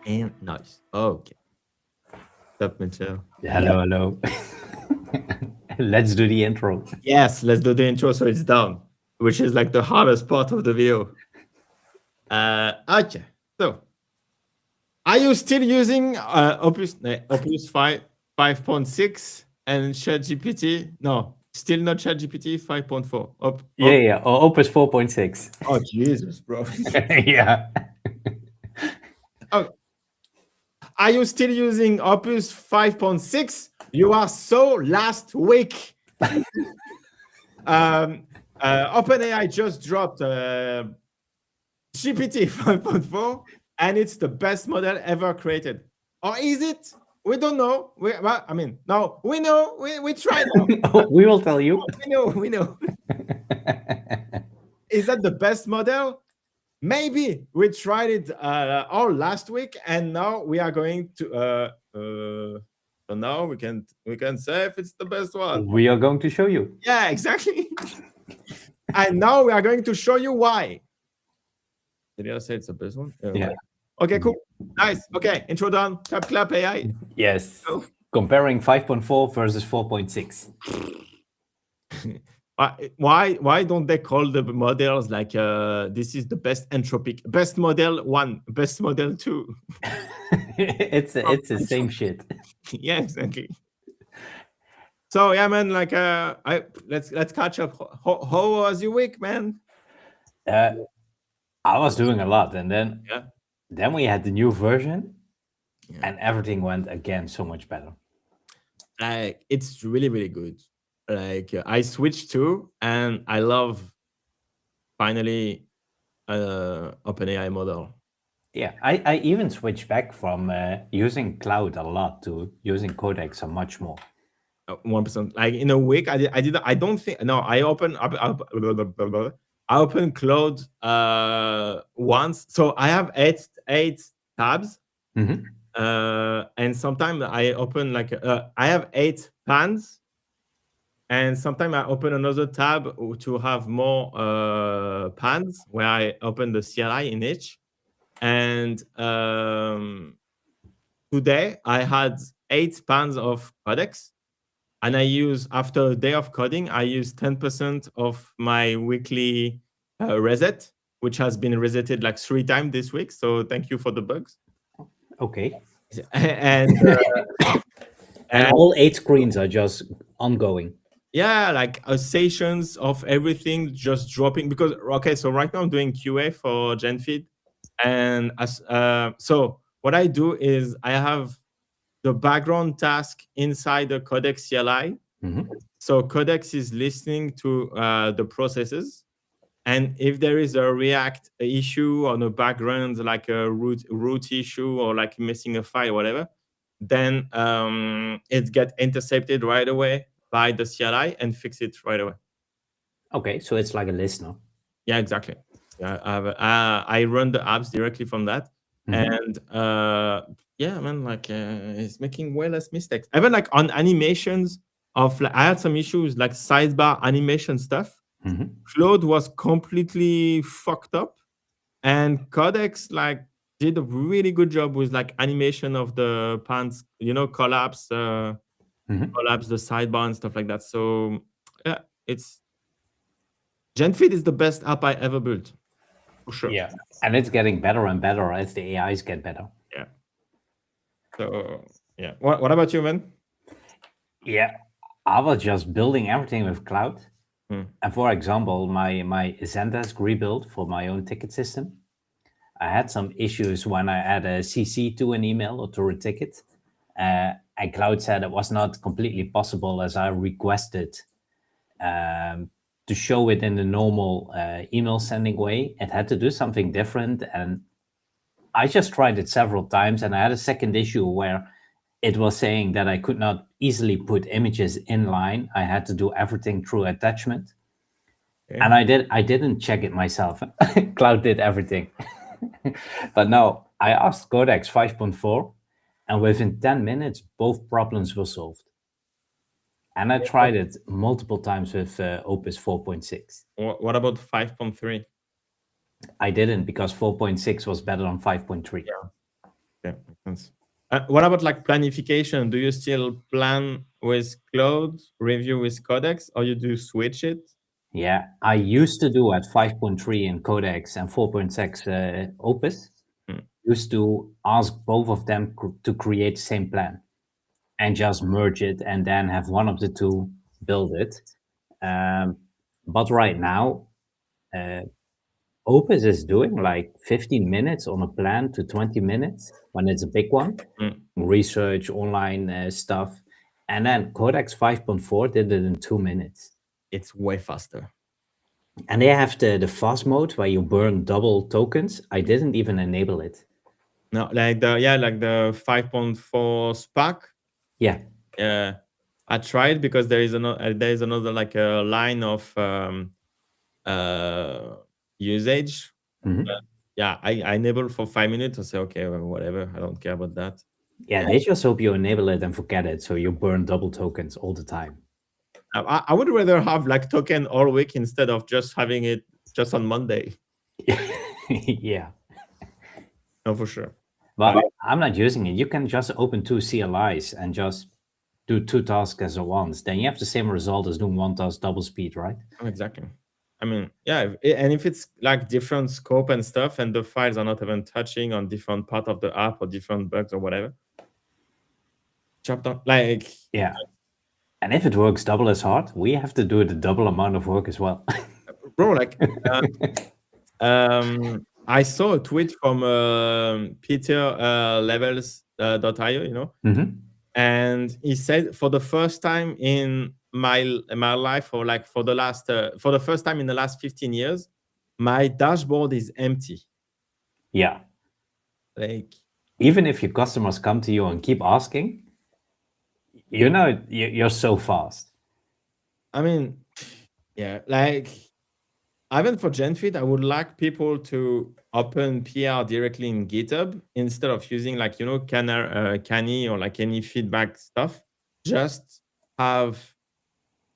And nice. Okay. Stop, Mitchell. Hello, hello. Let's do the intro. Yes, let's do the intro so it's done, which is like the hardest part of the video. Okay. So, are you still using Opus 5.6 and ChatGPT? No, still not ChatGPT 5.4. Yeah. Opus 4.6. Oh, Jesus, bro. Yeah. Oh, are you still using Opus 5.6? You are so last week. OpenAI just dropped GPT 5.4, and it's the best model ever created. Or is it? We don't know. No, we know. We tried now. We will tell you. We know. Is that the best model? Maybe we tried it all last week, and now we are going to. So now we can say if it's the best one. We are going to show you. Yeah, exactly. And now we are going to show you why. Did I say it's the best one? Yeah. Okay, cool. Nice. Okay, intro done. Clap AI. Yes. Go. Comparing 5.4 versus 4.6. Why don't they call the models like this is the best entropic, best model 1, best model 2? it's the same shit. Yeah, exactly. So yeah, man, like let's catch up. How was your week, man? I was doing a lot, and then we had the new version, and everything went again so much better. It's really, really good. Like I switched to, and I love finally OpenAI model. Yeah, I even switched back from using cloud a lot to using Codex a much more. 1%. Like in a week, I don't think. No, I opened Cloud once, so I have eight tabs, and sometimes I open like I have 8 pans, and sometimes I open another tab to have more pans where I open the CLI in each. And today I had 8 pans of Codex. And I use, after a day of coding, I use 10% of my weekly reset, which has been resetted like 3 times this week. So thank you for the bugs. Okay. And all 8 screens are just ongoing. Yeah, like sessions of everything just dropping. Because, okay, so right now I'm doing QA for GenFeed. And so what I do is I have the background task inside the Codex CLI. So Codex is listening to the processes, and if there is a React issue on the background, like a root issue or like missing a file or whatever, then it gets intercepted right away by the CLI and fix it right away. Okay, so it's like a listener. Yeah, exactly. Yeah, I run the apps directly from that, and yeah, man, like it's making way less mistakes. Even like on animations of, like, I had some issues like sidebar animation stuff. Claude was completely fucked up, and Codex like did a really good job with like animation of the pants, collapse the sidebar and stuff like that. So yeah, it's GenFeed is the best app I ever built. For sure. Yeah, and it's getting better and better as the AIs get better. Yeah. So yeah, what about you, man? Yeah, I was just building everything with cloud. And for example, my Zendesk rebuild for my own ticket system, I had some issues when I add a CC to an email or to a ticket. And Cloud said it was not completely possible as I requested to show it in the normal email sending way. It had to do something different. And I just tried it several times, and I had a second issue where it was saying that I could not easily put images in line. I had to do everything through attachment. Okay. And I didn't check it myself. Cloud did everything. But no, I asked Codex 5.4, and within 10 minutes, both problems were solved. And I tried it multiple times with Opus 4.6. What about 5.3? I didn't, because 4.6 was better than 5.3. Yeah. Okay. What about like planification? Do you still plan with Cloud, review with Codex, or you do switch it? Yeah, I used to do at 5.3 in Codex and 4.6 Opus. Hmm. Used to ask both of them to create the same plan and just merge it and then have one of the two build it. But right now, Opus is doing like 15 minutes on a plan to 20 minutes when it's a big one, research, online stuff. And then Codex 5.4 did it in 2 minutes. It's way faster. And they have the fast mode where you burn double tokens. I didn't even enable it. No, like the 5.4 Spark. Yeah. Yeah, I tried because there is another like a line of usage. Yeah, I enable for 5 minutes. I say okay, well, whatever. I don't care about that. Yeah, they just hope you enable it and forget it, so you burn double tokens all the time. I would rather have like token all week instead of just having it just on Monday. Yeah. No, for sure. But I'm not using it. You can just open two CLIs and just do two tasks as at once. Then you have the same result as doing one task double speed, right? Exactly. I mean, yeah, and if it's like different scope and stuff, and the files are not even touching on different part of the app or different bugs or whatever, chapter like yeah. And if it works double as hard, we have to do the double amount of work as well. bro, like I saw a tweet from Peter Levels.io, you know, and he said for the first time in my life, or like for the first time in the last 15 years, my dashboard is empty. Yeah. Like even if your customers come to you and keep asking, you know, you're so fast. I mean, yeah, like even for GenFit, I would like people to open PR directly in GitHub instead of using like, you know, Canny or like any feedback stuff. Just have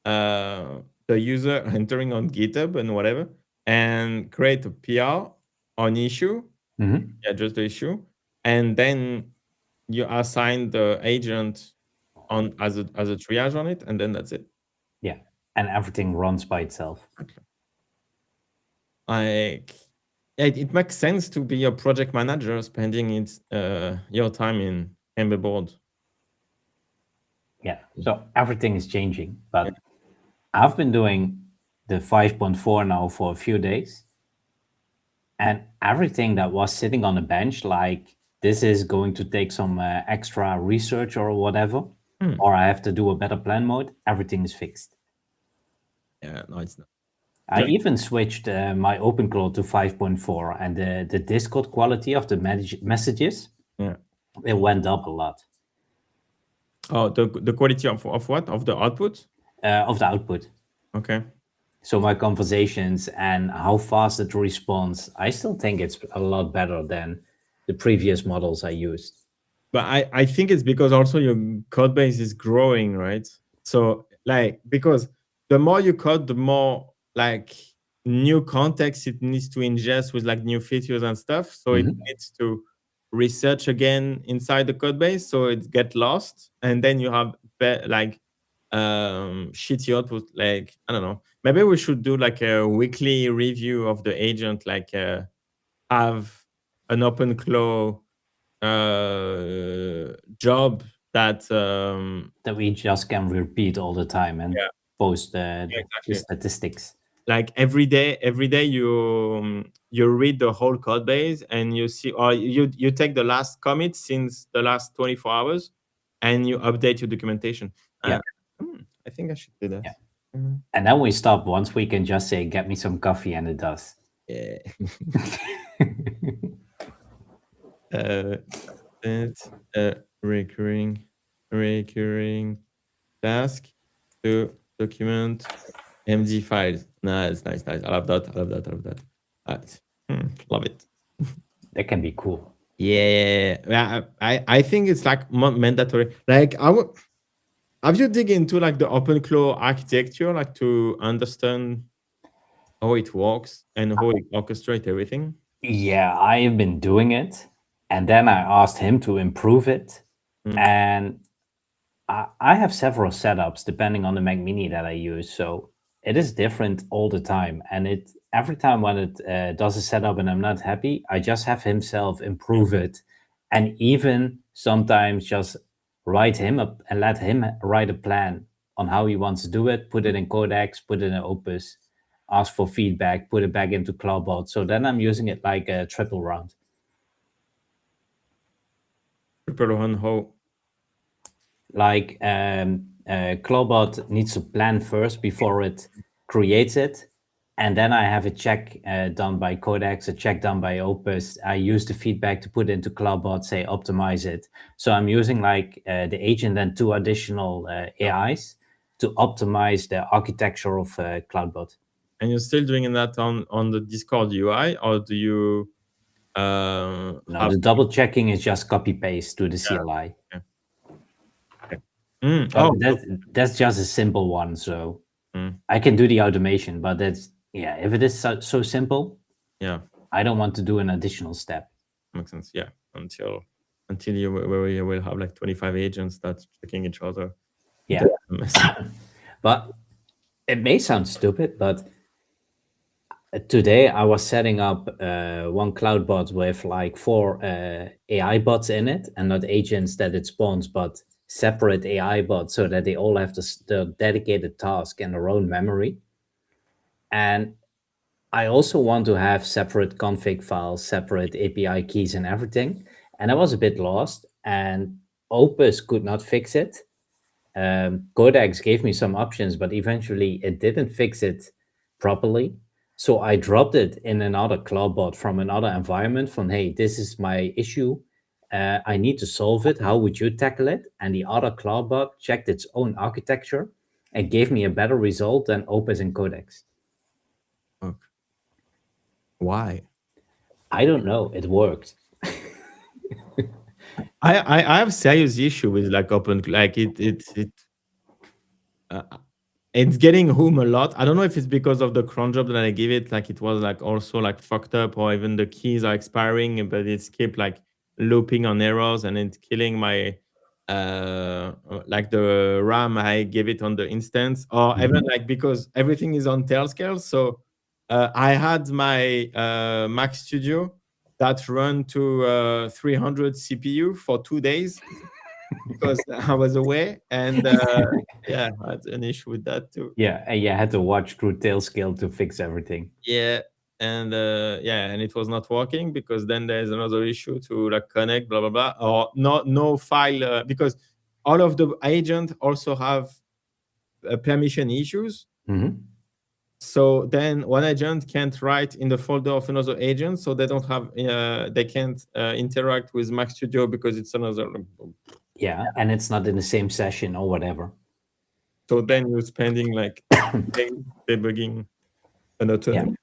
the user entering on GitHub and whatever, and create a PR on issue. Yeah, just the issue. And then you assign the agent on as a triage on it, and then that's it. Yeah. And everything runs by itself. Okay. Like it makes sense to be a project manager spending your time in Ember board. Yeah. So everything is changing. But I've been doing the 5.4 now for a few days. And everything that was sitting on the bench, like this is going to take some extra research or whatever, or I have to do a better plan mode, everything is fixed. Yeah, no, it's not. I even switched my OpenClaw to 5.4, and the Discord quality of the messages, it went up a lot. Oh, the quality of what? Of the output? Of the output. Okay. So my conversations and how fast it responds, I still think it's a lot better than the previous models I used. But I think it's because also your code base is growing, right? So like, because the more you code, the more like new context it needs to ingest with like new features and stuff. So it needs to research again inside the code base, so it get lost, and then you have like shitty output. Like, I don't know, maybe we should do like a weekly review of the agent, like have an OpenClaw job that we just can repeat all the time and post the statistics. Like every day you read the whole code base and you see, or you take the last commit since the last 24 hours and you update your documentation. I think I should do that. And then we stop once we can just say, get me some coffee, and it does. Yeah. Recurring task to document MD files. Nice. I love that. Love it. That can be cool. Yeah. I think it's like mandatory. Like have you dig into like the OpenClaw architecture, like to understand how it works and how it orchestrates everything? Yeah, I have been doing it. And then I asked him to improve it. And I have several setups depending on the Mac Mini that I use. So it is different all the time. And it every time when it does a setup and I'm not happy, I just have himself improve it. And even sometimes just write him up and let him write a plan on how he wants to do it, put it in Codex, put it in Opus, ask for feedback, put it back into CloudBot. So then I'm using it like a triple round. Triple round how? Like CloudBot needs to plan first before it creates it. And then I have a check done by Codex, a check done by Opus. I use the feedback to put into CloudBot, say optimize it. So I'm using like the agent and two additional AIs to optimize the architecture of CloudBot. And you're still doing that on the Discord UI, or do you? No, the double checking is just copy paste to the CLI. Yeah. That's just a simple one. So I can do the automation, but that's if it is so simple, I don't want to do an additional step. Makes sense. Yeah, until you will have like 25 agents that's checking each other. Yeah. But it may sound stupid, but today I was setting up one cloud bot with like 4 AI bots in it, and not agents that it spawns, but separate AI bots so that they all have the dedicated task and their own memory. And I also want to have separate config files, separate API keys and everything. And I was a bit lost, and Opus could not fix it. Codex gave me some options, but eventually it didn't fix it properly. So I dropped it in another CloudBot from another environment from, hey, this is my issue. I need to solve it. How would you tackle it? And the other CloudBot checked its own architecture and gave me a better result than Opus and Codex. Okay. Why? I don't know. It worked. I have serious issue with like open, like it's getting home a lot. I don't know if it's because of the cron job that I give it, like it was like also like fucked up, or even the keys are expiring, but it's kept like looping on errors, and it's killing my like the RAM I gave it on the instance, or even like because everything is on Tailscale. So I had my Mac Studio that run to 300 CPU for 2 days because I was away, and yeah, I had an issue with that too. Yeah, and you had to watch through Tailscale to fix everything. Yeah, and and it was not working because then there's another issue to like connect, blah blah blah, or no file because all of the agents also have permission issues. So then one agent can't write in the folder of another agent, so they don't have they can't interact with Mac Studio because it's another. Yeah, and it's not in the same session or whatever. So then you're spending like debugging another.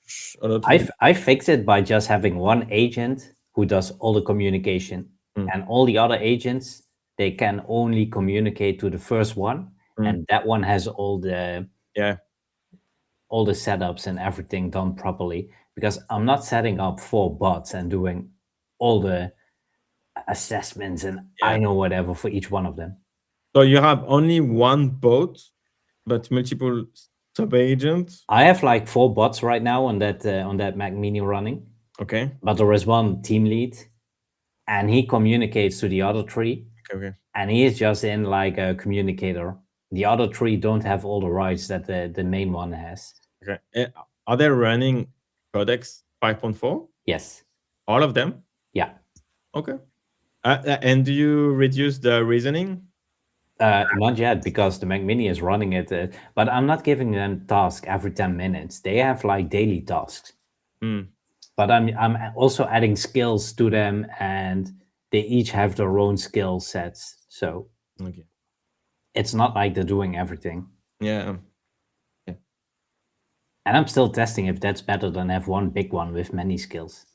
I fix it by just having one agent who does all the communication, and all the other agents, they can only communicate to the first one, and that one has all the setups and everything done properly, because I'm not setting up 4 bots and doing all the assessments and I know whatever for each one of them. So you have only one bot, but multiple sub-agents? I have like 4 bots right now on that Mac Mini running. Okay. But there is one team lead, and he communicates to the other 3. Okay. And he is just in like a communicator. The other 3 don't have all the rights that the main one has. Okay. Are they running Codex 5.4? Yes. All of them? Yeah. Okay. And do you reduce the reasoning? Not yet, because the Mac Mini is running it. But I'm not giving them tasks every 10 minutes. They have like daily tasks. But I'm also adding skills to them, and they each have their own skill sets. So it's not like they're doing everything. Yeah. And I'm still testing if that's better than have one big one with many skills.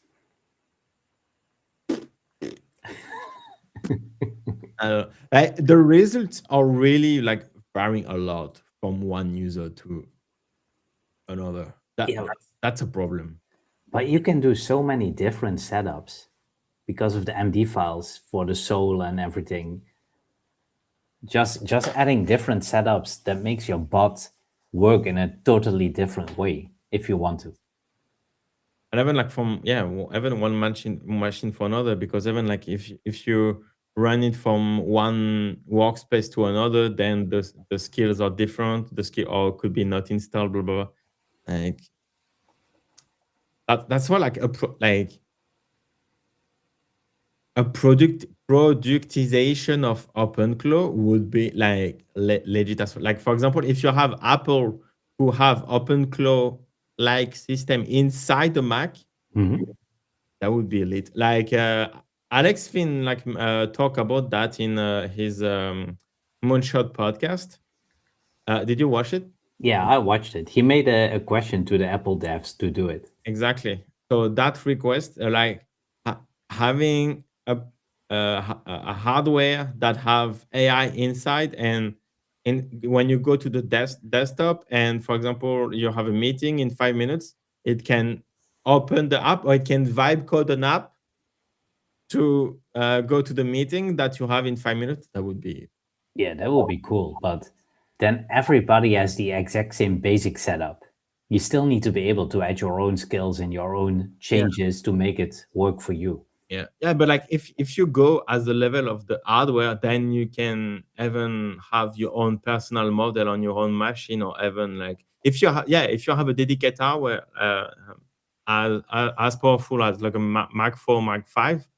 The results are really like varying a lot from one user to another. That's a problem. But you can do so many different setups because of the MD files for the soul and everything. Just adding different setups that makes your bot work in a totally different way if you want to. And even like from even one machine for another, because even like if you run it from one workspace to another, then the skills are different. The skill or could be not installed, blah blah blah. Like that's why like a productization of OpenClaw would be like legit as well. Like for example, if you have Apple who have OpenClaw like system inside the Mac, that would be lit. Like Alex Finn like talk about that in his Moonshot podcast. Did you watch it? Yeah, I watched it. He made a question to the Apple devs to do it. Exactly. So that request, like having a hardware that have AI inside, and when you go to the desktop, and for example, you have a meeting in 5 minutes, it can open the app or it can vibe code an app to go to the meeting that you have in 5 minutes. That would be Yeah, that will be cool. But then everybody has the exact same basic setup. You still need to be able to add your own skills and your own yeah. changes to make it work for you. Yeah, but like if you go as the level of the hardware, then you can even have your own personal model on your own machine, or even like if if you have a dedicated hardware as powerful as like a Mac 4, Mac 5,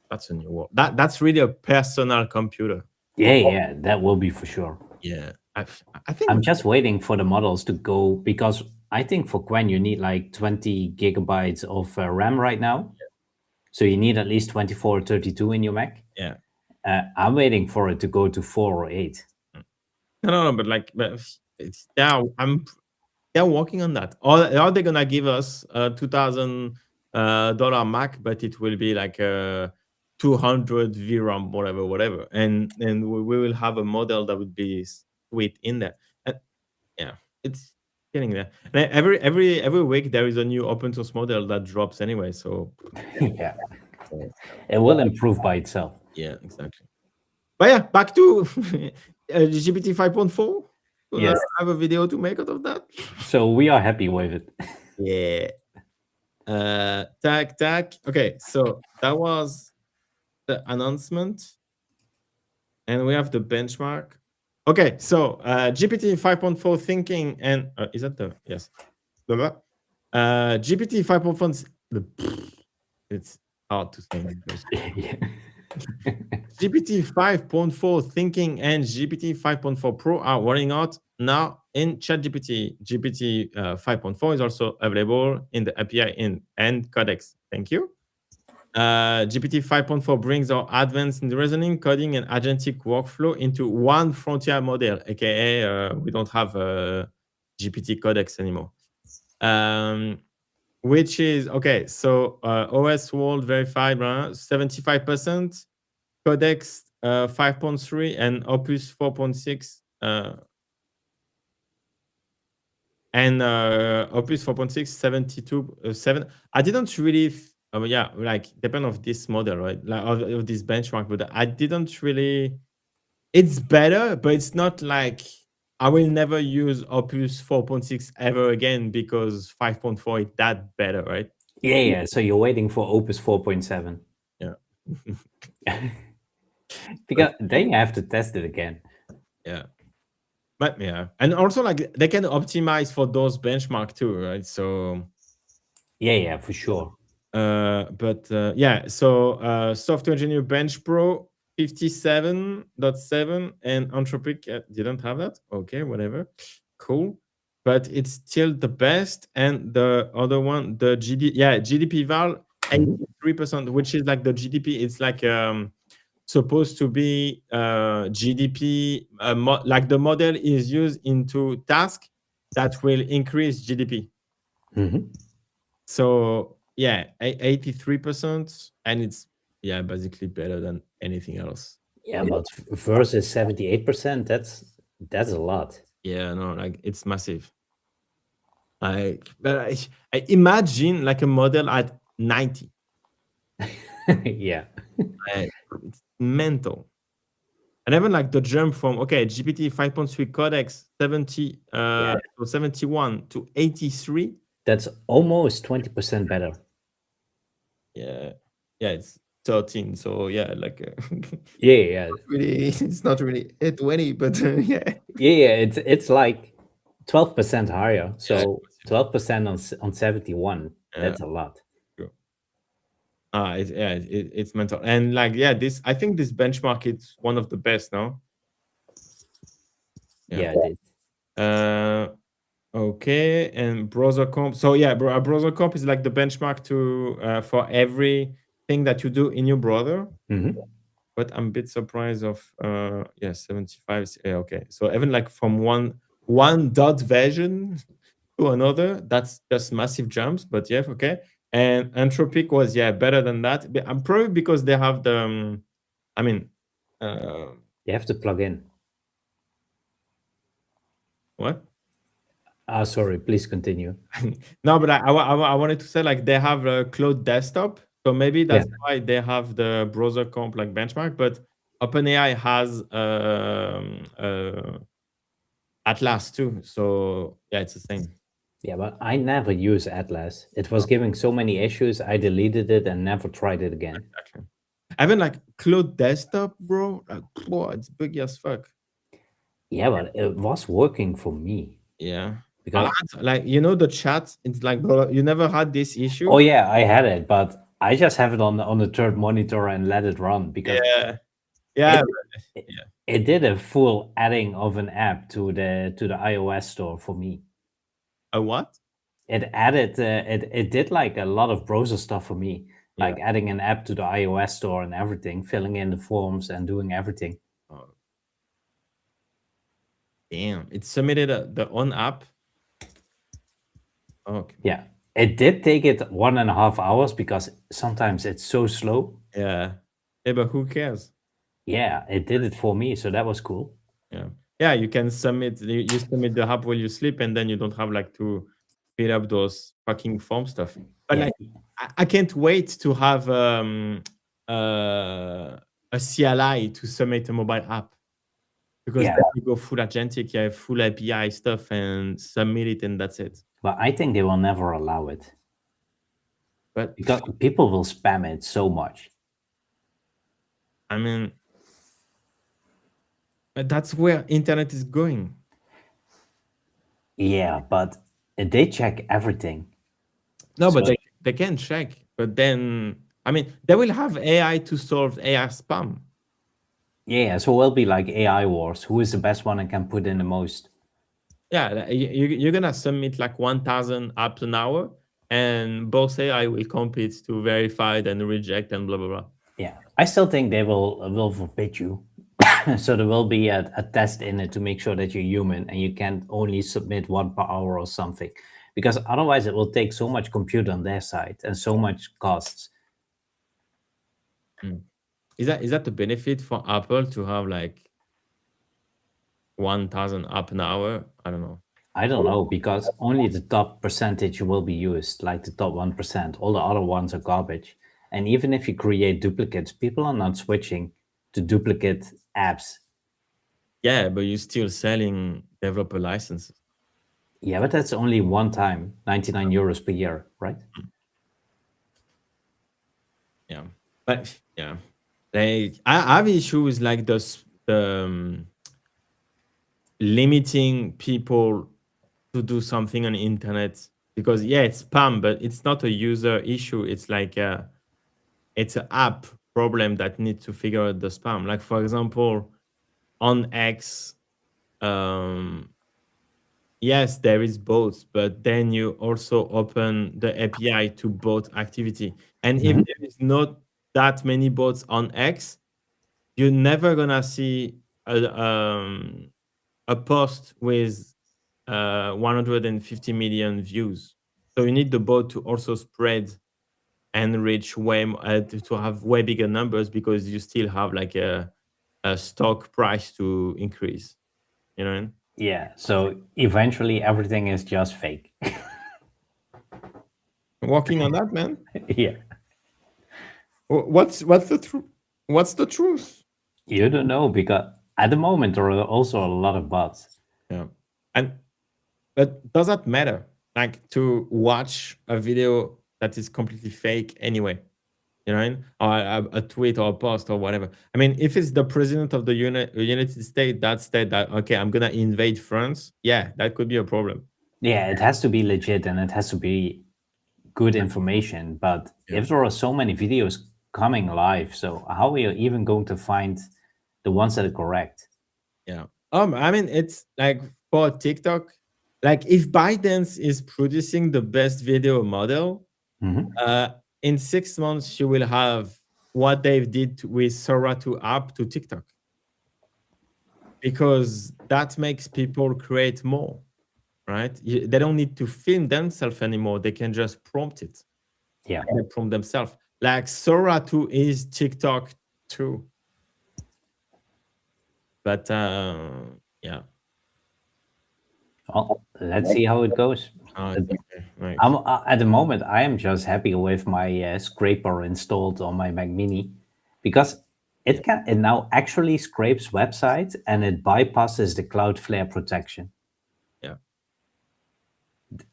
that's a new world. That's really a personal computer. Yeah, that will be for sure. Yeah, I think I'm just waiting for the models to go because I think for Quen you need like 20 gigabytes of RAM right now. So you need at least 24 or 32 in your Mac. yeah. I'm waiting for it to go to 4 or 8. No, but like, but it's they're working on that. Or they're gonna give us a $2,000 Mac, but it will be like a 200 VRAM, whatever, and we will have a model that would be sweet in there. And yeah, it's getting there. And every week there is a new open source model that drops anyway. So Yeah, it will improve by itself. yeah, exactly. But yeah, back to GPT 5.4. Yes. I have a video to make out of that. So we are happy with it. Yeah. Tag. Okay, so that was the announcement, and we have the benchmark. Okay, so GPT 5.4 thinking, and is that the yes? GPT 5.4. It's hard to say. Yeah. GPT 5.4 Thinking and GPT 5.4 Pro are rolling out now in ChatGPT. GPT 5.4 is also available in the API in and Codex. Thank you. GPT 5.4 brings our advanced reasoning, coding, and agentic workflow into one frontier model, aka we don't have a GPT Codex anymore. Which is okay. So OS World verified 75%. Codex 5.3 and Opus 4.6 and Opus 4.6 72 7. I didn't really like depend of this model, right? Like of this benchmark, but I didn't really. It's better, but it's not like I will never use Opus 4.6 ever again because 5.4 is that better, right? Yeah. So you're waiting for Opus 4.7. Yeah. Because then you have to test it again. Yeah. But yeah, and also like they can optimize for those benchmark too, right? So Yeah, for sure. yeah, so software engineer bench pro 57.7 and Anthropic didn't have that. Okay, whatever, cool. But it's still the best. And the other one, the GDP val 83%, which is like the GDP. It's like supposed to be GDP, like the model is used into task that will increase GDP. So yeah, 83%, and it's basically better than anything else. Yeah, but versus 78%, that's a lot. Yeah, no, like it's massive. Like, but I imagine like a model at 90. Yeah. It's mental. And even like the jump from GPT 5.3 codex 71 to 83. That's almost 20% better. Yeah, yeah, it's 13. So yeah, like Yeah. really, it's not really 20, but yeah, Yeah, it's like 12% higher. yeah, So 12% on 71. yeah. That's a lot. True. It's mental. And like, yeah, this I think this benchmark is one of the best now. Yeah. Yeah, it is. Uh, okay, and browser comp. So yeah, a browser comp is like the benchmark to for everything that you do in your browser. Mhm. But I'm a bit surprised of 75. Yeah, okay, so even like from one dot version to another, that's just massive jumps. But yeah, okay. And Anthropic was better than that. I'm probably because they have the I mean, uh, You have to plug in. what? Sorry, please continue. No, but I wanted to say like they have a cloud desktop, so maybe Yeah. that's why they have the browser comp like benchmark. But OpenAI has Atlas too, so yeah, it's the same. Yeah, but I never use Atlas. It was giving so many issues, I deleted it and never tried it again. Exactly. Even like cloud desktop, bro, like whoa, it's big as fuck. Yeah, but it was working for me Yeah. because Like the chat, it's like bro, you never had this issue. oh yeah, I had it, but I just have it on the third monitor and let it run because Yeah. it Yeah. it, Yeah. it did a full adding of an app to the iOS store for me. A what? It added it did like a lot of browser stuff for me, Yeah. like adding an app to the iOS store and everything, filling in the forms and doing everything. Oh, damn. It submitted the on app. Okay. Yeah, it did take it 1.5 hours because sometimes it's so slow. Yeah. Yeah, but who cares? Yeah, it did it for me, so that was cool. Yeah. Yeah, you can submit you submit the app while you sleep, and then you don't have like to fill up those fucking form stuff. But Yeah, like I can't wait to have uh a CLI to submit a mobile app, because yeah, then you go full agentic, you have full API stuff and submit it and that's it. but I think they will never allow it But because people will spam it so much. I mean, that's where internet is going. Yeah, but they check everything. No, but So they can check. But then, I mean, they will have AI to solve AI spam. yeah, so it'll be like AI wars. Who is the best one and can put in the most? Yeah, you're gonna submit like 1,000 apps an hour, and both AI will compete to verify and reject and blah blah blah. Yeah, I still think they will forbid you. So there will be a test in it to make sure that you're human and you can only submit one per hour or something, because otherwise it will take so much compute on their side and so much costs. Mm. Is that the benefit for Apple to have like 1,000 app an hour? I don't know. I don't know, because only the top percentage will be used, like the top 1%. All the other ones are garbage. And even if you create duplicates, people are not switching to duplicate apps. Yeah, but you're still selling developer licenses. Yeah, but that's only one time, 99 euros per year, right? Yeah, but yeah, like I have issues like the limiting people to do something on the internet, because yeah, it's spam, but it's not a user issue. It's like it's an app problem that needs to figure out the spam. Like for example, on X, um, yes, there is bots, but then you also open the API to bot activity. And if Mhm. there is not that many bots on X, you're never gonna see a post with 150 million views. So you need the bot to also spread and reach to have way bigger numbers, because you still have like a stock price to increase. You know what I mean? Yeah, so eventually everything is just fake. Working on that, man. Yeah. What's the truth? What's the truth? You don't know because at the moment there are also a lot of bots. Yeah. And but does that matter? Like to watch a video that is completely fake anyway, you know, what I mean? Or a tweet or a post or whatever. I mean, if it's the president of the United States that said that, okay, I'm gonna invade France, yeah, that could be a problem. Yeah, it has to be legit and it has to be good information. But Yeah. if there are so many videos coming live, so how are you even going to find the ones that are correct? Yeah. I mean, it's like for TikTok, like if ByteDance is producing the best video model, Mhm. in 6 months you will have what they did with Sora to app to TikTok, because that makes people create more, right? They don't need to film themselves anymore. They can just prompt it. Yeah. They prompt themselves. Like Sora 2 is TikTok 2. But yeah. Well, let's see how it goes. Okay. Right. At the moment, I am just happy with my scraper installed on my Mac Mini because it now actually scrapes websites and it bypasses the Cloudflare protection. Yeah.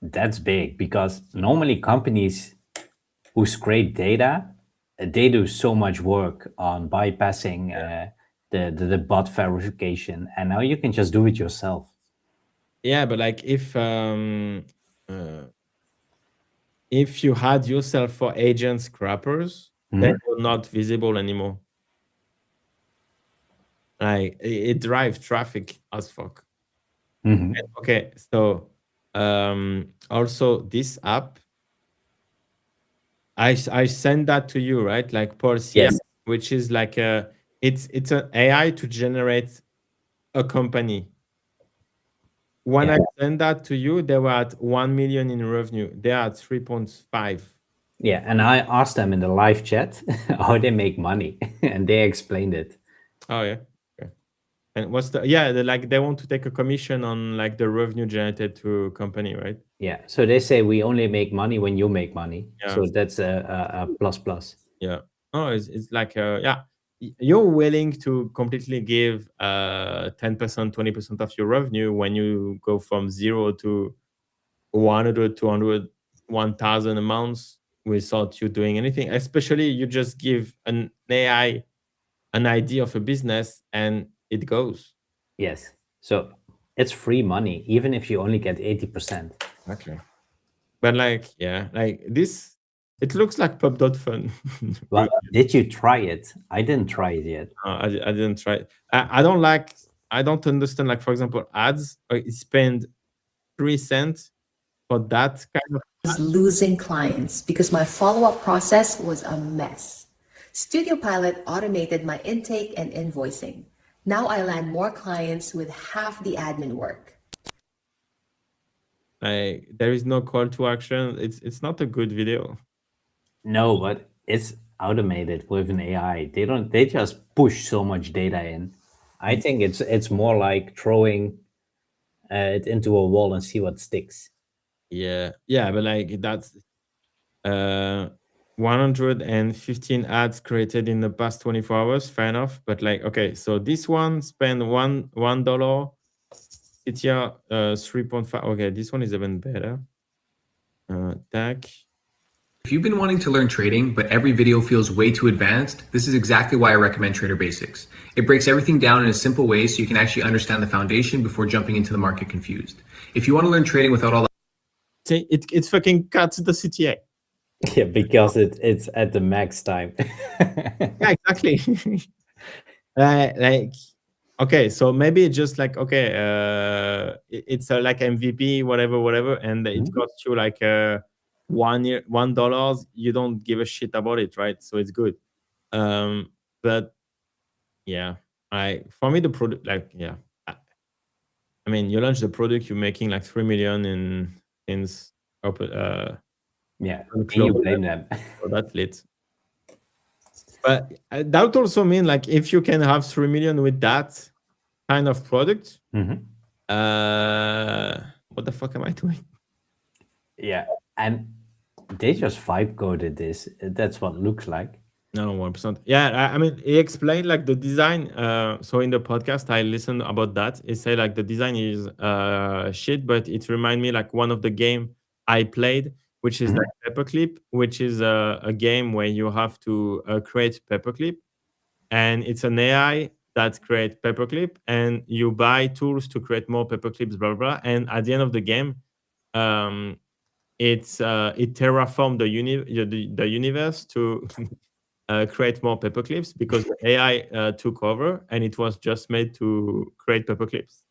That's big because normally companies who scrape data, they do so much work on bypassing the bot verification, and now you can just do it yourself. Yeah, but like if you had yourself for agent scrappers, then Mhm. you're not visible anymore. Like it drives traffic as fuck. Mhm. Okay, so also this app, I send that to you, right? Like Pulse, Yes. which is like it's an AI to generate a company. When Yeah. I send that to you, they were at 1 million in revenue. They are at 3.5. Yeah, and I asked them in the live chat how they make money, and they explained it. Oh yeah. Okay. And what's the yeah, like they want to take a commission on like the revenue generated to company, right? Yeah, so they say we only make money when you make money. Yeah. So that's a plus plus. Yeah. Oh, it's like yeah. You're willing to completely give 10%, 20% of your revenue when you go from 0 to 100, 200, 1,000 a month without you doing anything. Especially you just give an AI an idea of a business and it goes. Yes. So it's free money, even if you only get 80%. Okay. But like, yeah, like this, it looks like pub.fun. Well, did you try it? I didn't try it yet. I didn't try it. I don't like, I don't understand, like, for example, ads, spend 3 cents for that kind of Was losing clients because my follow-up process was a mess. Studio Pilot automated my intake and invoicing. Now I land more clients with half the admin work. like, there is no call to action. It's not a good video. No, but it's automated with an AI. They just push so much data in. I think it's more like throwing it into a wall and see what sticks. Yeah. Yeah, but like that's 115 ads created in the past 24 hours. Fair enough. But like, okay, so this one spent $1. It's yeah, 3.5. Okay, this one is even better. Tag. If you've been wanting to learn trading, but every video feels way too advanced, this is exactly why I recommend Trader Basics. It breaks everything down in a simple way so you can actually understand the foundation before jumping into the market confused. If you want to learn trading without all See, it's fucking cuts the CTA. Yeah, because it's at the max time. Yeah, exactly. Like, okay, so maybe it's just like, okay, it's like MVP, whatever, and it Mhm. costs you like $1. You don't give a shit about it, right? So it's good. But yeah, for me the product, like, yeah, I mean, you launch the product, you're making like 3 million in since Yeah, and you global blame them. level, so that's lit. But that would also mean like if you can have 3 million with that kind of product, Mhm. what the fuck am I doing? Yeah, and they just vibe coded this. That's what it looks like. No, 1%. Yeah, I mean, he explained like the design. So in the podcast, I listened about that. He said like the design is shit, but it remind me like one of the game I played, which is like Paperclip, which is a game where you have to create paperclip, and it's an AI that creates paperclip, and you buy tools to create more paperclips, blah blah blah. And at the end of the game, um, it terraformed the universe to create more paperclips because the AI took over and it was just made to create paperclips.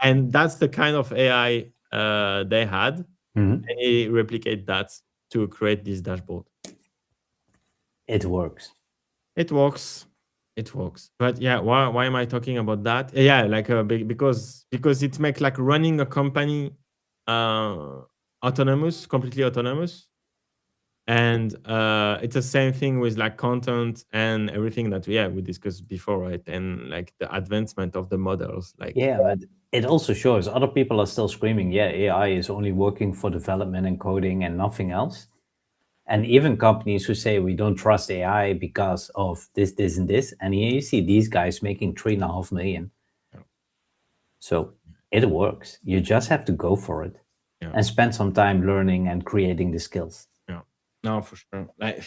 And that's the kind of AI they had. And he replicate that to create this dashboard. It works. It works. It works. But yeah, why am I talking about that? Yeah, like because it makes like running a company autonomous, completely autonomous. And it's the same thing with like content and everything that we discussed before, right? And like the advancement of the models, like Yeah, but it also shows other people are still screaming, yeah, AI is only working for development and coding and nothing else. And even companies who say we don't trust AI because of this, this, and this. And here you see these guys making 3.5 million. So it works. You just have to go for it and spend some time learning and creating the skills. Yeah, no, for sure. Like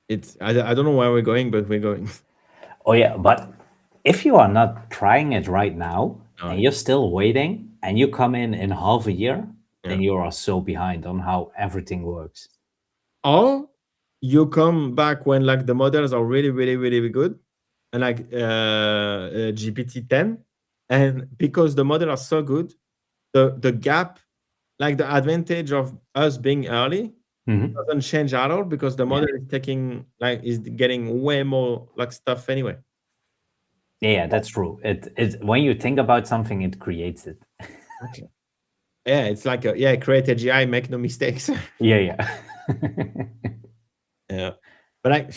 it's I don't know where we're going, but we're going. Oh yeah, but if you are not trying it right now and you're still waiting and you come in half a year, then you are so behind on how everything works. Or you come back when like the models are really, really, really good, and like GPT-10, and because the models are so good, the gap, like the advantage of us being early doesn't change at all because the model is getting way more like stuff anyway. Yeah, that's true. It when you think about something, it creates it. Okay. Yeah, it's like create AGI, make no mistakes. Yeah. Yeah, but like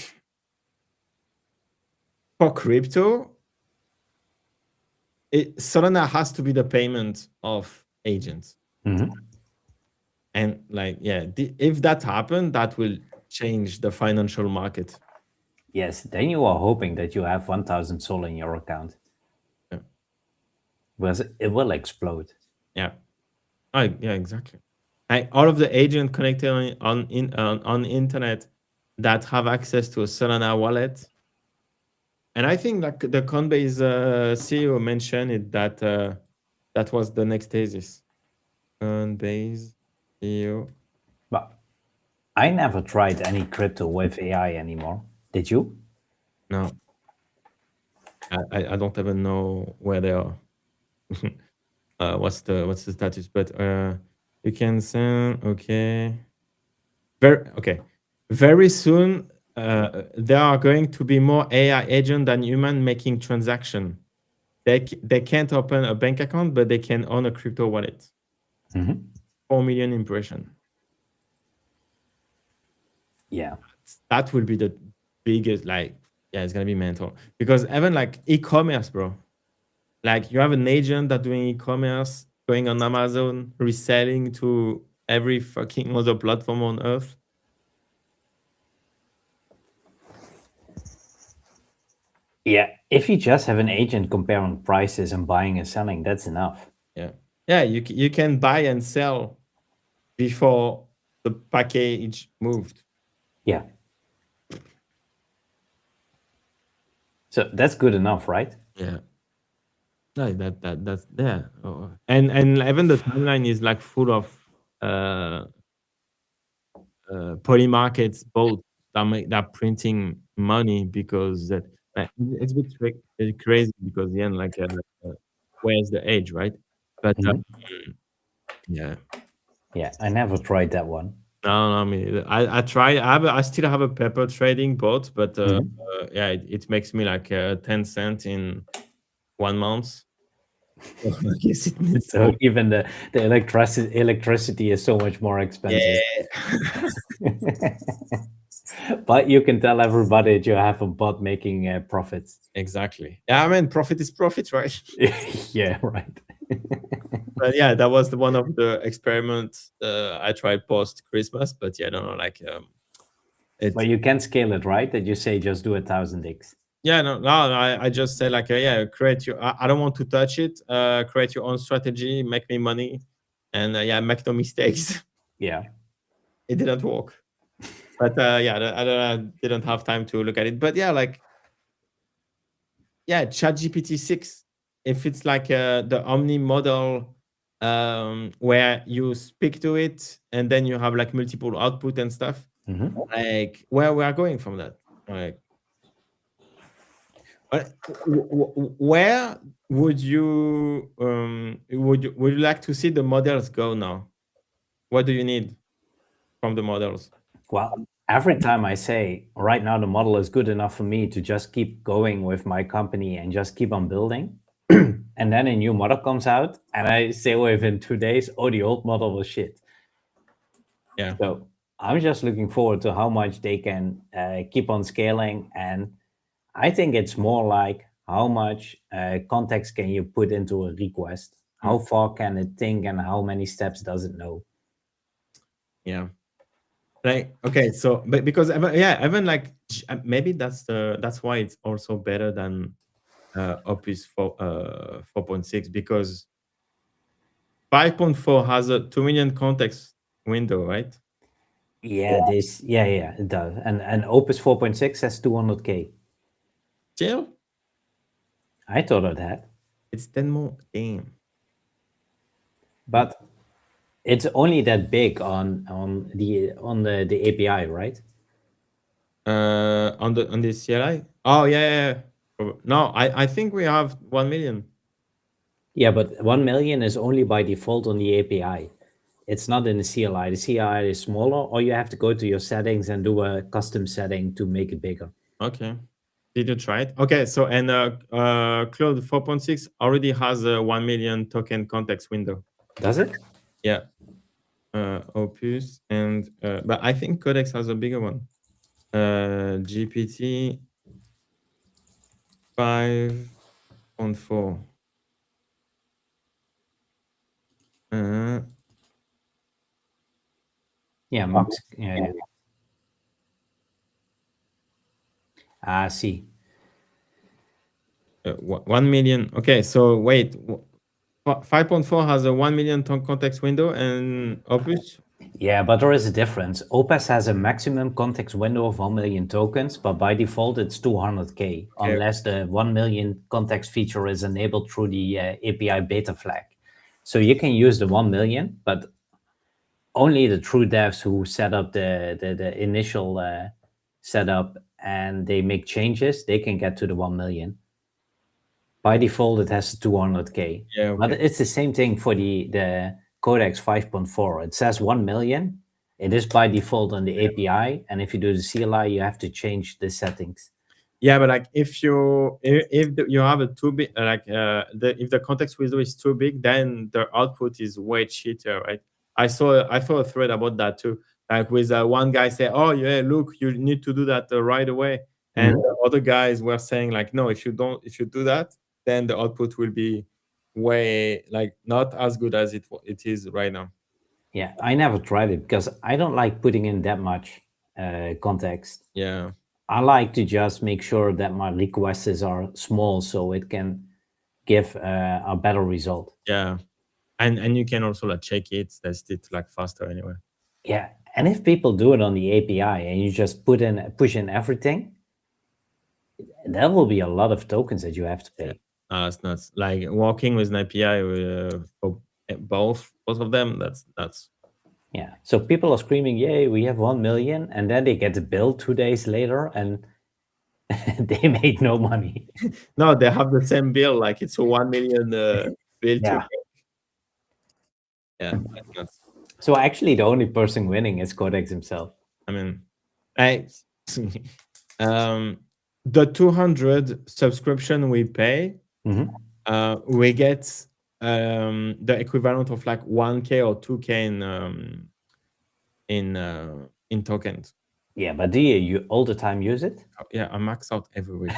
for crypto, Solana has to be the payment of agents. And like, if that happened, that will change the financial market. Yes, then you are hoping that you have 1,000 Sol in your account. Yeah. Because it will explode. Yeah. Yeah, exactly. All of the agents connected on internet that have access to a Solana wallet. And I think like the Coinbase CEO mentioned it that that was the next thesis. Coinbase CEO. But I never tried any crypto with AI anymore. Did you? No. I don't even know where they are. What's the status? But you can send. Okay. Very soon, there are going to be more AI agent than human making transaction. They can't open a bank account, but they can own a crypto wallet. 4 million impression. Yeah. That will be the biggest, like, it's gonna be mental. Because even like e-commerce, bro. Like you have an agent that doing e-commerce, going on Amazon, reselling to every fucking other platform on earth. Yeah, if you just have an agent comparing prices and buying and selling, that's enough. Yeah, you can buy and sell before the package moved. Yeah. So that's good enough, right? Yeah. No, that's there. Oh. And even the timeline is like full of poly markets both that printing money because it's a bit crazy because the end where's the edge, right? But yeah. Yeah, I never tried that one. No, I mean, I tried. I still have a paper trading bot, but it makes me like 10 cents in 1 month. So I guess it needs So even the electricity is so much more expensive. But you can tell everybody that you have a bot making profits. Exactly. Yeah, I mean, profit is profit, right? Yeah, right. But yeah, that was one of the experiments I tried post Christmas. But yeah, I don't know, like But you can scale it, right? That you say just do 1,000x. Yeah, no, I just say like, create your. I don't want to touch it. Create your own strategy, make me money, and make no mistakes. Yeah. It didn't work, but I didn't have time to look at it. But ChatGPT 6, if it's like the Omni model, where you speak to it and then you have like multiple output and stuff, like where we are going from that, like. Where would you like to see the models go now? What do you need from the models? Well, every time I say right now the model is good enough for me to just keep going with my company and just keep on building, and then a new model comes out, and I say within 2 days, oh, the old model was shit. Yeah. So I'm just looking forward to how much they can keep on scaling, and I think it's more like how much context can you put into a request? How far can it think, and how many steps does it know? Yeah. Like, okay, so but because even like maybe that's why it's also better than Opus 4.6, because 5.4 has a 2 million context window, right? Yeah, it does. And Opus 4.6 has 200K. Still, I thought of that. it's 10 more. Damn. But it's only that big on the API, right? On the CLI? Oh yeah. No, I think we have 1 million. Yeah, but 1 million is only by default on the API. It's not in the CLI. The CLI is smaller, or you have to go to your settings and do a custom setting to make it bigger. Okay. Did you try it? Okay, so and Claude 4.6 already has a 1 million token context window. Does it? Yeah. Opus and but I think Codex has a bigger one. GPT 5.4. Yeah, Max. Yeah. Ah, see. 1 million. Okay, so wait. 5.4 has a 1 million context window, and Opus. Yeah, but there is a difference. Opus has a maximum context window of 1 million tokens, but by default it's 200K, unless the 1 million context feature is enabled through the API beta flag. So you can use the 1 million, but only the true devs who set up the initial setup and they make changes, they can get to the 1 million. By default, it has 200K. Yeah, okay. But it's the same thing for the Codex 5.4. It says 1 million. It is by default on the API, and if you do the CLI, you have to change the settings. Yeah, but like if you have a too big, if the context window is too big, then the output is way cheater, right? I saw a thread about that too. Like with one guy say, "Oh yeah, look, you need to do that right away," and the other guys were saying like, "No, if you do that, then the output will be way like not as good as it is right now." Yeah, I never tried it because I don't like putting in that much context. Yeah, I like to just make sure that my requests are small so it can give a better result. yeah, and you can also like check it, test it like faster anyway. Yeah, and if people do it on the API and you just push in everything, there will be a lot of tokens that you have to pay. It's nuts. Like working with an API for both of them. That's. Yeah. So people are screaming, "Yay, we have 1 million," and then they get the bill 2 days later, and they made no money. No, they have the same bill. Like it's a 1 million bill. Yeah. Yeah, that's nuts. So actually, the only person winning is Codex himself. I mean, the 200 subscription we pay, we get the equivalent of like 1K or 2K in tokens. Yeah, but do you all the time use it? Yeah, I max out every week.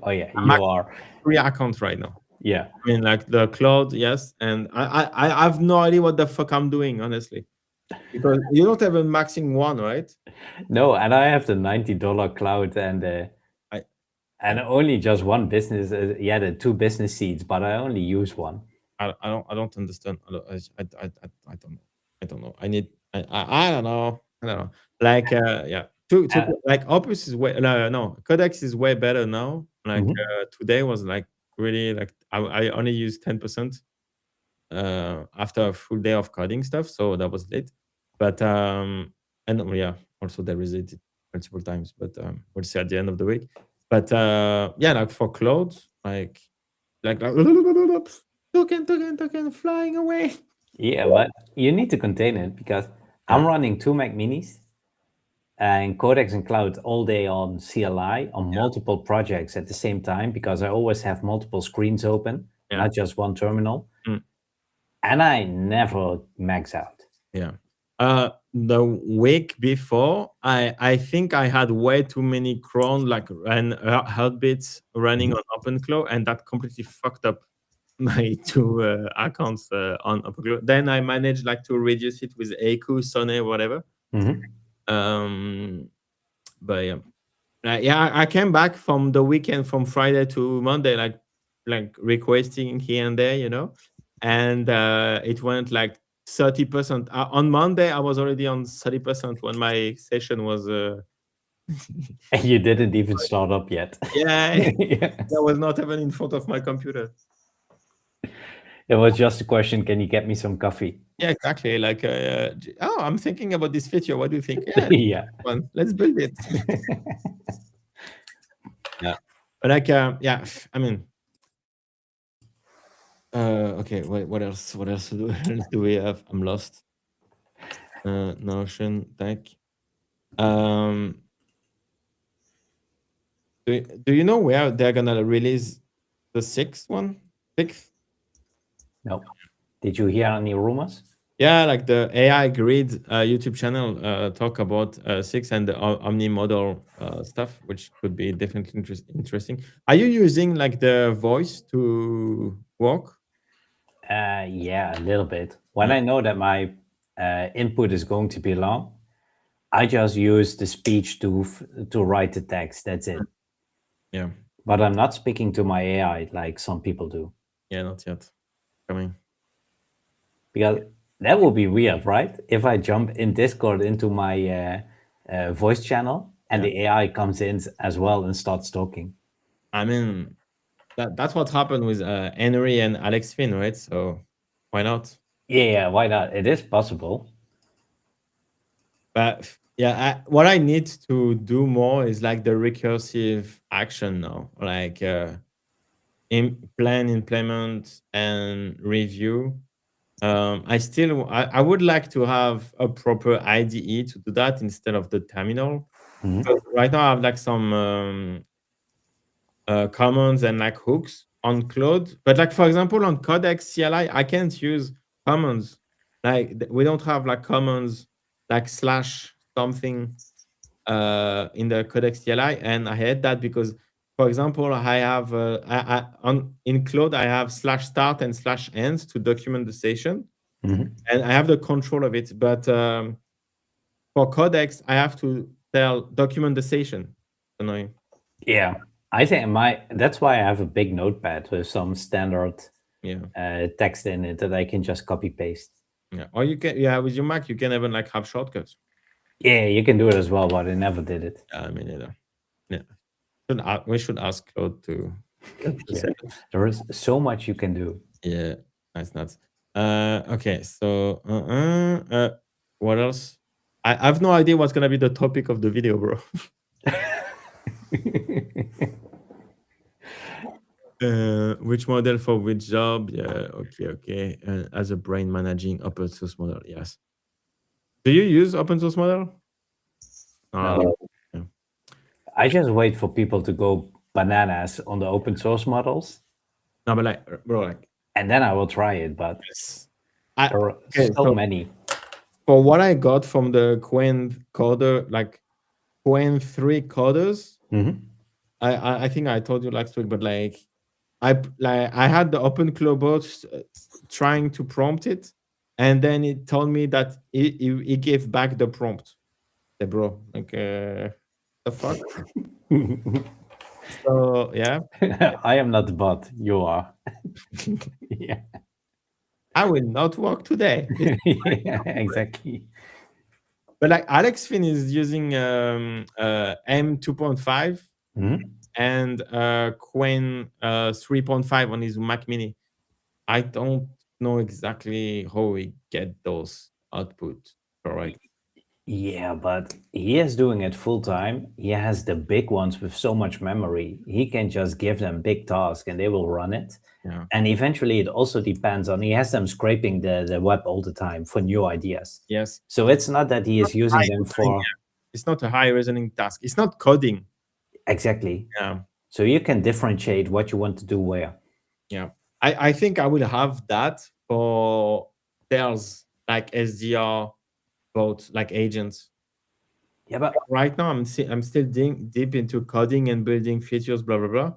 Oh yeah, you are 3 accounts right now. Yeah, I mean, like the cloud, yes, and I have no idea what the fuck I'm doing, honestly. Because you don't have a maxing one, right? No, and I have the $90 cloud and I only just one business. Yeah, the 2 business seats, but I only use one. I don't understand. I don't know. I don't know. I don't know. I don't know. Like yeah. Like Opus is way no, Codex is way better now. Like today was like really like I only used 10% after a full day of coding stuff, so that was late. But and yeah, also they visited multiple times, but we'll see at the end of the week. But yeah, like for Claude, like token flying away. Yeah, but you need to contain it because I'm running 2 Mac Minis and Codex and Cloud all day on CLI on multiple projects at the same time because I always have multiple screens open, not just one terminal. And I never max out. Yeah. The week before, I think I had way too many cron and heartbeats running on OpenClaw, and that completely fucked up my 2 accounts on OpenClaw. Then I managed like to reduce it with Aku, Sonnet, whatever. But yeah. Yeah, I came back from the weekend from Friday to Monday, like requesting here and there, you know, and it went like 30%. On Monday, I was already on 30% when my session was. And you didn't even start up yet. Yeah, that was not even in front of my computer. It was just a question, can you get me some coffee? Yeah, exactly. Like, oh, I'm thinking about this feature. What do you think? Yeah, Yeah. Let's build it. Yeah. But like, yeah, I mean, okay, wait, what else? What else do we have? I'm lost. Notion, tech. Do you know where they're gonna release the sixth? No. Did you hear any rumors? Yeah, like the AI Grid YouTube channel talk about 6 and the Omni model stuff, which could be definitely interesting. Are you using like the voice to work? Yeah, a little bit. When I know that my input is going to be long, I just use the speech to write the text. That's it. Yeah. But I'm not speaking to my AI like some people do. Yeah, not yet. Coming. Because that would be weird, right? If I jump in Discord into my voice channel and the AI comes in as well and starts talking. I mean, that's what happened with Henry and Alex Finn, right? So why not? Yeah, why not? It is possible. But yeah, what I need to do more is like the recursive action now, like plan, implement, and review. I would like to have a proper IDE to do that instead of the terminal. Right now, I have like some commands and like hooks on Claude, but like for example on Codex CLI, I can't use commands. Like we don't have like commands like slash something in the Codex CLI, and I hate that because, for example, I have in Claude I have slash start and slash end to document the session, and I have the control of it. But for Codex, I have to tell document the session. Annoying. Yeah, I think that's why I have a big notepad with some standard text in it that I can just copy paste. Yeah, or you can with your Mac you can even like have shortcuts. Yeah, you can do it as well, but I never did it. I mean, yeah. We should ask Claude to. There is so much you can do. Yeah, that's nuts. Okay, so what else? I have no idea what's gonna be the topic of the video, bro. Which model for which job? Yeah, okay. As a brain managing open source model, yes. Do you use open source model? No. Yeah. I just wait for people to go bananas on the open source models. No, but like, bro, like, and then I will try it. But there are so many. For what I got from the Qwen coder, like Qwen 3 coders, I think I told you last week, but like I had the OpenClaw bot trying to prompt it, and then it told me that he gave back the prompt. Hey, bro, like the fuck. So yeah, I am not the bot. You are. Yeah. I will not work today. Yeah, exactly. But like Alex Finn is using M2.5 and Quen 3.5 on his Mac Mini. I don't know exactly how we get those output correct. Yeah, but he is doing it full time. He has the big ones with so much memory. He can just give them big tasks and they will run it. Yeah. And eventually it also depends on, he has them scraping the web all the time for new ideas. Yes. So it's not that he is using them for... It's not a high reasoning task. It's not coding. Exactly. Yeah. So you can differentiate what you want to do where. Yeah. I think I will have that for sales, like SDR, both like agents. Yeah, but right now I'm still deep into coding and building features, blah blah blah.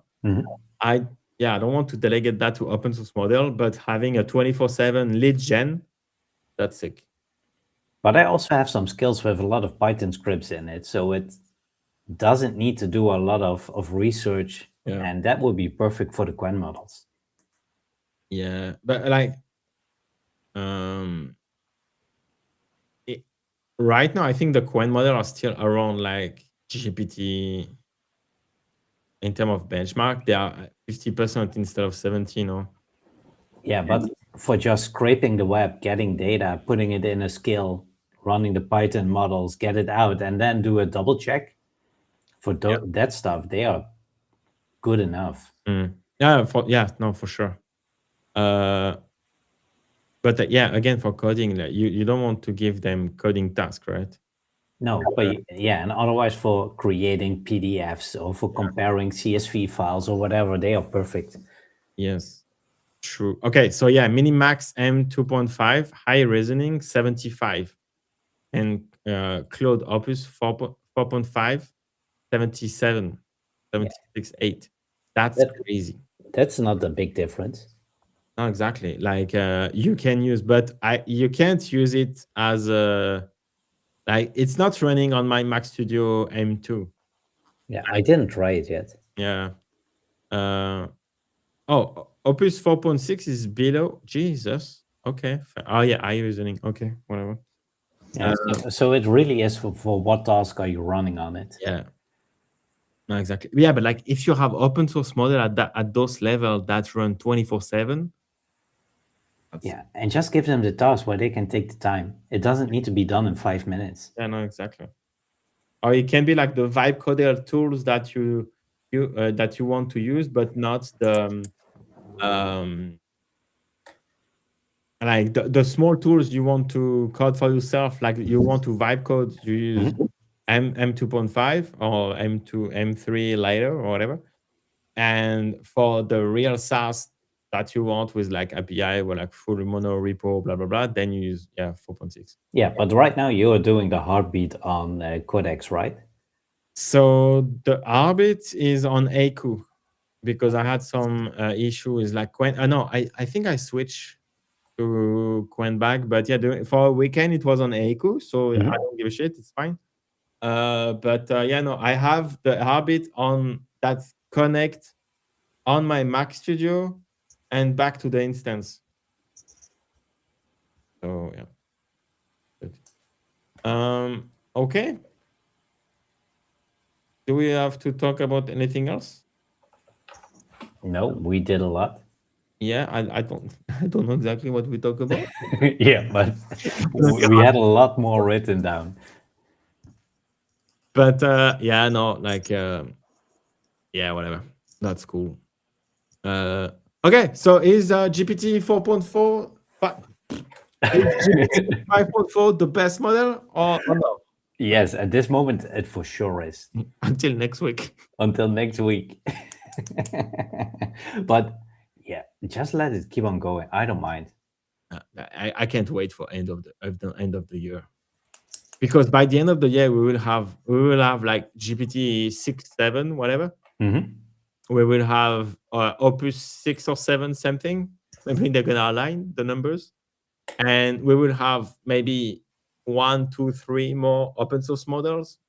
I don't want to delegate that to open source model, but having a 24/7 lead gen, that's sick. But I also have some skills with a lot of Python scripts in it, so it doesn't need to do a lot of research, and that would be perfect for the Quen models. Yeah, but like right now I think the Quen model are still around like GPT in terms of benchmark. They are 50% instead of 17, or yeah, but for just scraping the web, getting data, putting it in a skill, running the Python models, get it out, and then do a double check for that stuff, they are good enough. For sure. But again, for coding, like, you don't want to give them coding tasks, right? No, but and otherwise for creating PDFs or for comparing CSV files or whatever, they are perfect. Yes, true. Okay, so Minimax M2.5, high reasoning 75, and Claude Opus 4.5, 77, 76.8. That's crazy. That's not a big difference. No, exactly. Like you can use, but you can't use it as a, like, it's not running on my Mac Studio M2. Yeah, I didn't try it yet. Yeah. Opus 4.6 is below. Jesus. Okay. Oh yeah, I reasoning. Okay, whatever. Yeah, so it really is for what task are you running on it? Yeah. No, exactly. Yeah, but like if you have open source model at those level that run 24/7. Yeah, and just give them the task where they can take the time. It doesn't need to be done in 5 minutes. Yeah, no, exactly. Or it can be like the vibe coder tools that you want to use, but not the like the small tools you want to code for yourself. Like you want to vibe code, you use M2.5 or M3 later or whatever. And for the real SaaS that you want with like API or like full mono repo, blah blah blah, then you use 4.6. Yeah, but right now you are doing the heartbeat on Codex, right? So the heartbeat is on Aku because I had some issue with like Quen. No, I think I switched to Quen back, but for a weekend it was on Aku, so I don't give a shit. It's fine. I have the heartbeat on that connect on my Mac Studio and back to the instance. So yeah. Good. Okay. Do we have to talk about anything else? No, we did a lot. Yeah, I don't know exactly what we talk about. Yeah, but we had a lot more written down. But whatever. That's cool. Okay, so is GPT 4.4 GPT 5.4 the best model or no? Yes, at this moment it for sure is. Until next week. Until next week. But yeah, just let it keep on going. I don't mind. I can't wait for end of the year, because by the end of the year we will have like GPT 6, 7, whatever. We will have Opus 6 or 7, something. Maybe they're gonna align the numbers. and we will have maybe 1, 2, 3 more open source models.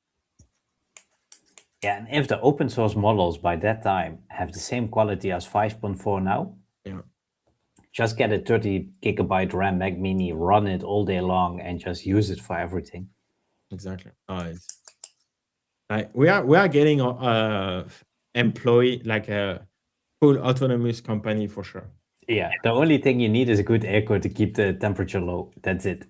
Yeah, and if the open source models by that time have the same quality as 5.4 now, yeah, just get a 30 gigabyte RAM Mac Mini, run it all day long, and just use it for everything. Exactly. We are getting employee like a full autonomous company for sure. Yeah, the only thing you need is a good airco to keep the temperature low. That's it.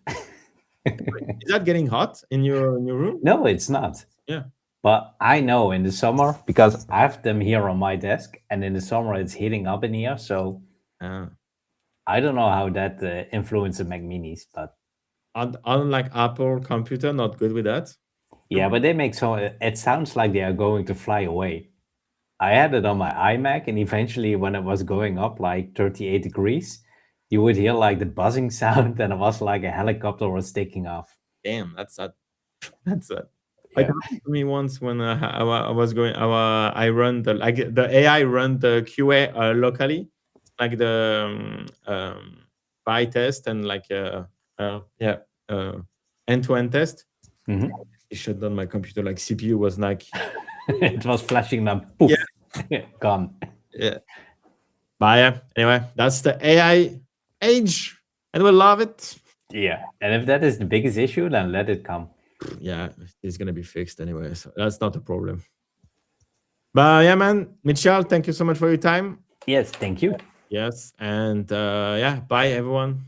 Is that getting hot in your room? No, it's not. Yeah. But I know in the summer, because I have them here on my desk, and in the summer it's heating up in here. So I don't know how that influences Mac Minis, but unlike Apple computer, not good with that. Yeah, but they make so it sounds like they are going to fly away. I had it on my iMac, and eventually, when it was going up like 38 degrees, you would hear like the buzzing sound, and it was like a helicopter was taking off. Damn, that's sad. That's sad. Yeah. It happened to me once when I was going. I run the AI run the QA locally, like the by test and like end-to-end test. Mhm. It shut down my computer. Like CPU was like It was flashing them. Poof, gone. yeah. But yeah, anyway, that's the AI age, and we love it. Yeah, and if that is the biggest issue, then let it come. Yeah, it's gonna be fixed anyway, so that's not a problem. But yeah, man, Mitchell, thank you so much for your time. Yes, thank you. Yes, and yeah, bye everyone.